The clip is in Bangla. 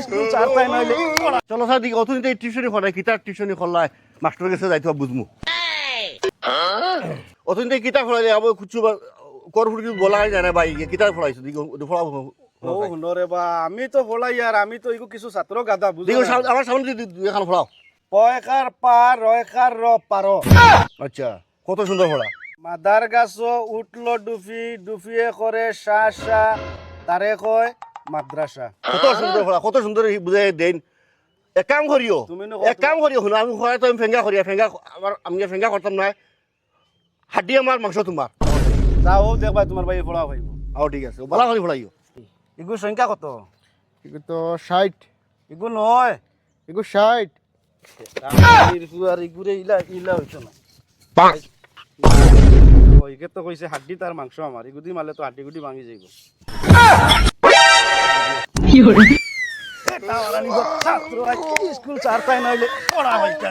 স্কুল চারটায় নইলে চলো স্যার দিকে অথনিতে টিউশনি খোলাই কিতাব টিউশনি খোলাই মাস্টারের কাছে যাইতে বুঝমু অথনিতে কিতাব খোলাই আবার কিছু কর ফুড়ি বলা যায় না ভাই কিতাব খোলাইছো দিকে ফলাবো ও হুনরে বা আমি তো বলাই আর আমি তো ইগো কিছু ছাত্র গাদা বুঝো দিকে আমার সামনে দুই এখন ফলাও পয়কার পার রয়কার র পারো আচ্ছা কত সুন্দর ফলা মাদার গাছ উঠলো ডুফি ডুফিয়ে করে শা শা তারে কয় মাদ্রাসা কত সুন্দর বুঝাই দেন এক কাম করিও তুমি এক কাম করিও শুনো আমি খোয়া তো আমি ফেঙ্গা করিয়া ফেঙ্গা আমার আমি ফেঙ্গা করতাম না হাড্ডি আমার মাংস তোমার যাও দেখবা তোমার ভাই পড়া হইব আও ঠিক আছে বলা করি ফলাইও ইগু সংখ্যা কত এগুলো তো 60 ইগু নয় এগুলো 60 আর ইগুরে ইলা ইলা হইতো না ওইকে তো কইছে হাড্ডি তার মাংস আমার ইগুদি মারলে তো হাড্ডি গুডি ভাঙি যাইব ছাত্র স্কুল চারটায় নইলে পড়া হইতা